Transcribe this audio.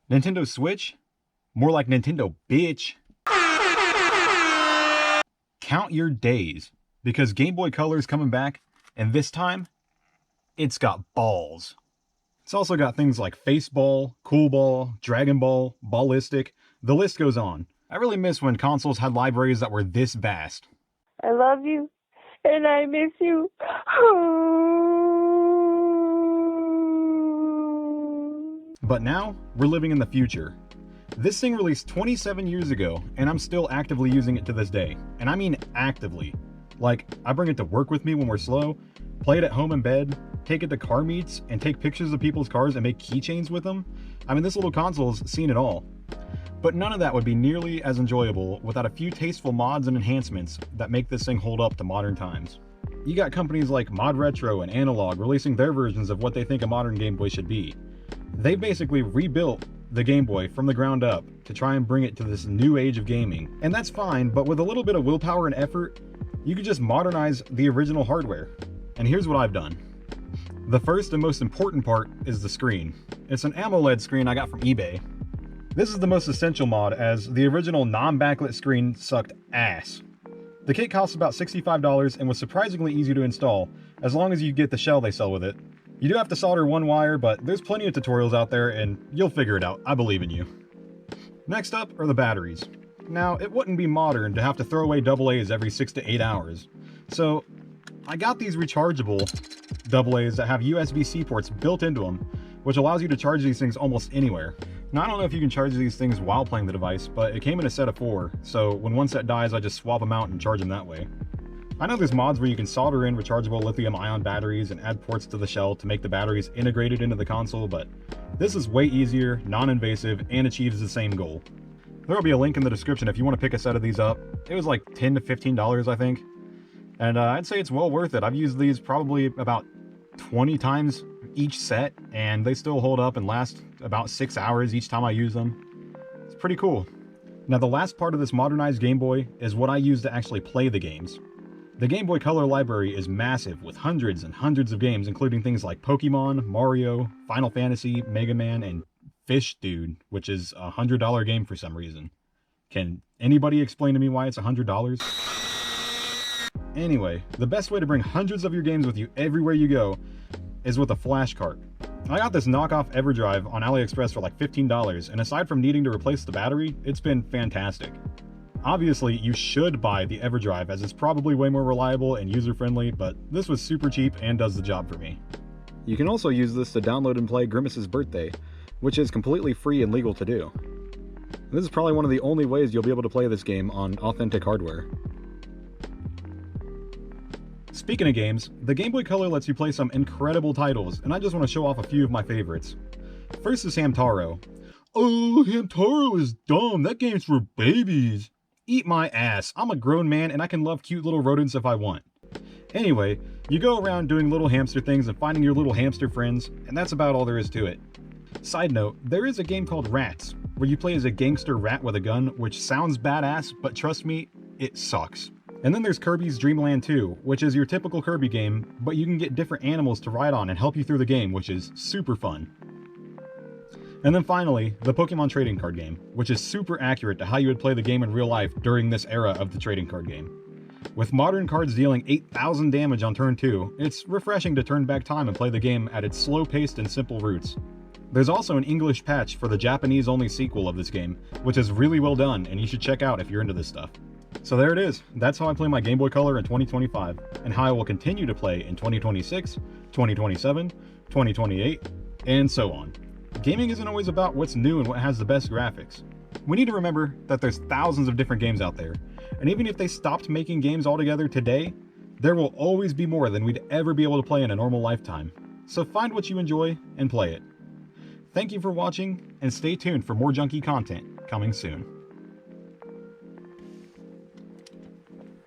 Nintendo Switch? More like Nintendo bitch. Count your days, because Game Boy Color is coming back, and this time, it's got balls. It's also got things like Face Ball, Cool Ball, Dragon Ball, Ballistic, the list goes on. I really miss when consoles had libraries that were this vast. I love you, and I miss you. But now, we're living in the future. This thing released 27 years ago, and I'm still actively using it to this day. And I mean actively. Like, I bring it to work with me when we're slow, play it at home in bed, take it to car meets, and take pictures of people's cars and make keychains with them. I mean, this little console's seen it all. But none of that would be nearly as enjoyable without a few tasteful mods and enhancements that make this thing hold up to modern times. You got companies like Mod Retro and Analog releasing their versions of what they think a modern Game Boy should be. They basically rebuilt the Game Boy from the ground up to try and bring it to this new age of gaming. And that's fine, but with a little bit of willpower and effort, you could just modernize the original hardware. And here's what I've done. The first and most important part is the screen. It's an AMOLED screen I got from eBay. This is the most essential mod, as the original non-backlit screen sucked ass. The kit costs about $65 and was surprisingly easy to install, as long as you get the shell they sell with it. You do have to solder one wire, but there's plenty of tutorials out there and you'll figure it out. I believe in you. Next up are the batteries. Now, it wouldn't be modern to have to throw away AA's every 6 to 8 hours. So, I got these rechargeable AA's that have USB-C ports built into them, which allows you to charge these things almost anywhere. Now, I don't know if you can charge these things while playing the device, but it came in a set of 4, so when one set dies, I just swap them out and charge them that way. I know there's mods where you can solder in rechargeable lithium-ion batteries and add ports to the shell to make the batteries integrated into the console, but this is way easier, non-invasive, and achieves the same goal. There will be a link in the description if you want to pick a set of these up. It was like $10 to $15, I think. And I'd say it's well worth it. I've used these probably about 20 times each set, and they still hold up and last about 6 hours each time I use them. It's pretty cool. Now, the last part of this modernized Game Boy is what I use to actually play the games. The Game Boy Color library is massive, with hundreds and hundreds of games, including things like Pokemon, Mario, Final Fantasy, Mega Man, and Fish Dude, which is a $100 game for some reason. Can anybody explain to me why it's $100? Anyway, the best way to bring hundreds of your games with you everywhere you go is with a flash cart. I got this knockoff EverDrive on AliExpress for like $15, and aside from needing to replace the battery, it's been fantastic. Obviously, you should buy the EverDrive, as it's probably way more reliable and user-friendly, but this was super cheap and does the job for me. You can also use this to download and play Grimace's Birthday, which is completely free and legal to do. This is probably one of the only ways you'll be able to play this game on authentic hardware. Speaking of games, the Game Boy Color lets you play some incredible titles, and I just want to show off a few of my favorites. First is Hamtaro. Oh, Hamtaro is dumb, that game's for babies. Eat my ass, I'm a grown man and I can love cute little rodents if I want. Anyway, you go around doing little hamster things and finding your little hamster friends, and that's about all there is to it. Side note, there is a game called Rats, where you play as a gangster rat with a gun, which sounds badass, but trust me, it sucks. And then there's Kirby's Dream Land 2, which is your typical Kirby game, but you can get different animals to ride on and help you through the game, which is super fun. And then finally, the Pokemon trading card game, which is super accurate to how you would play the game in real life during this era of the trading card game. With modern cards dealing 8,000 damage on turn 2, it's refreshing to turn back time and play the game at its slow-paced and simple roots. There's also an English patch for the Japanese-only sequel of this game, which is really well done and you should check out if you're into this stuff. So there it is, that's how I play my Game Boy Color in 2025, and how I will continue to play in 2026, 2027, 2028, and so on. Gaming isn't always about what's new and what has the best graphics. We need to remember that there's thousands of different games out there, and even if they stopped making games altogether today, there will always be more than we'd ever be able to play in a normal lifetime. So find what you enjoy and play it. Thank you for watching, and stay tuned for more junky content coming soon.